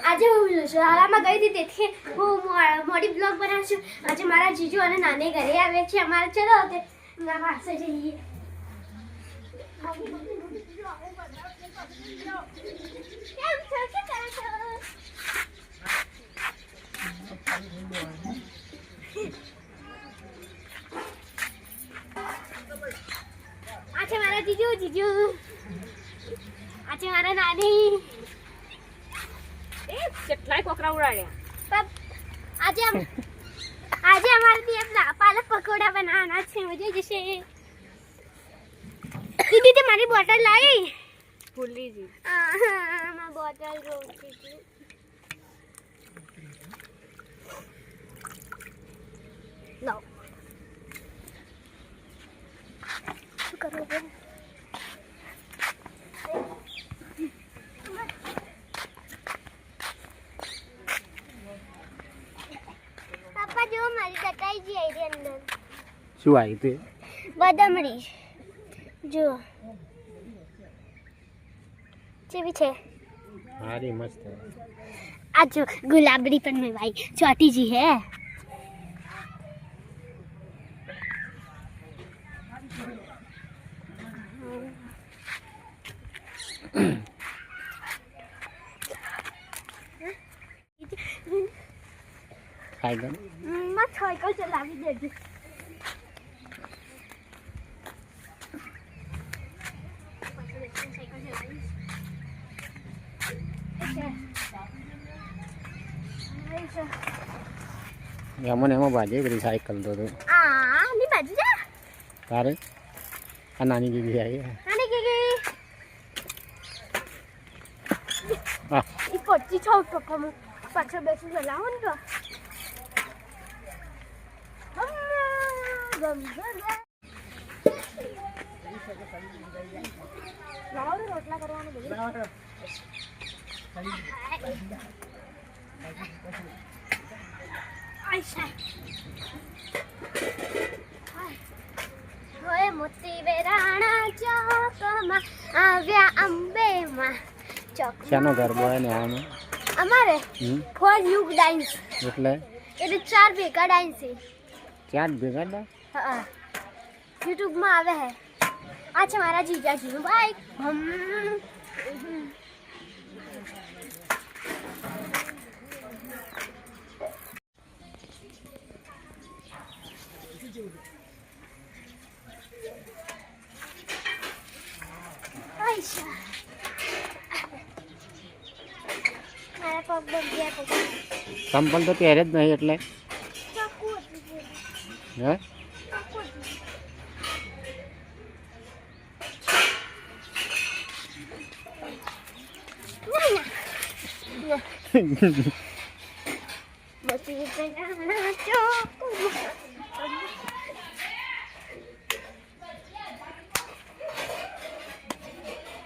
આજે હું શાળામાં ગઈ હતી તેથી હું મોડી બ્લોગ બનાવું છું. આજે મારા જીજુ અને નાની ઘરે આવ્યા છે. અમારે ચલો તે પાસે જઈએ. કેમ છો? શું કરો છો? આજે મારા જીજુ આજે મારા નાની કેટલાય કોકરા ઉડાડ્યા. આજે અમારે ત્યાં પાલક પકોડા બનાવવાના છે. મજા જશે. દીદી તે મારી બોટલ લાવી ભૂલી ગઈ. હા બોટલ જોઈતી હતી. લો શું કરો બેન? પપ્પા જો મારી કટાઈ ગઈ આઈ અંદર. શું આવી તે? બદામડી જો કેવી છે? સારી મસ્ત. આ જો ગુલાબડી પણ મેં ભાઈ छोटी जी है. ખાઈ ગયો मैं साइकिल चलावी देगी. એમાં એમાં બાજે બધી સાયકલ તો તું ની બાજુ જા. તારે આ નાની દીદી આવી નાની ગઈ હા ઈ પચ્ચી છોડ પપ્પા હું પાછળ બેસી ચલાવો ને તો રોટલા કરવાનું બધું. હોય મોતી વેરાણા ચોકમાં આવ્યા અંબેમાં ચોક. શાનો ગરબો હોય ને આમાં અમારે ફોર યુગ ડાન્સ એટલે એટલે 4 ભેગા ડાન્સ છે. ક્યાં ભેગા હતા? હા યુટ્યુબમાં આવે હે. આ છે મારા જીજાજીનું બાઈક. મારા પગ બગ્યા પગ ચંપલ તો પહેરે જ નહીં એટલે ચાકુ હતી. હે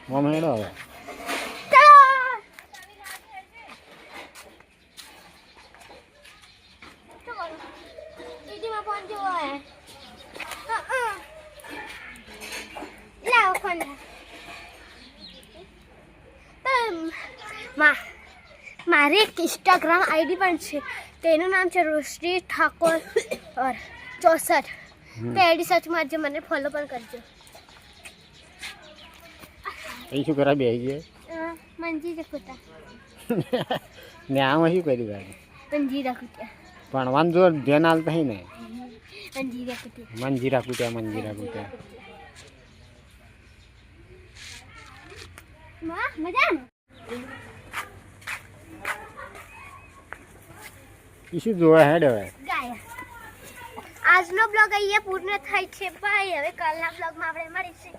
મમ્મી હેડો હવે મારે એક इंस्टाग्राम आईडी પણ છે. તેનું નામ છે રોશ્ની ઠાકોર ઓર 64. તે આઈડી સર્ચ મારજો, મને ફોલો પણ કરજો. એ શું કરા બે છે મંજી રખુતા ને આમાં શું કરી ગાડી મંજી રખુતા ભણવાનું જો ધ્યાન આલતા હી ને મંજી રખુતા મંજીરા કૂટ્યા મંજીરા કૂટ્યા માં મજા શું જોવા હેડ હવે ગાયા. આજનો બ્લોગ અહીંયા પૂર્ણ થાય છે ભાઈ. હવે કાલના બ્લોગમાં આપણે મળીશું.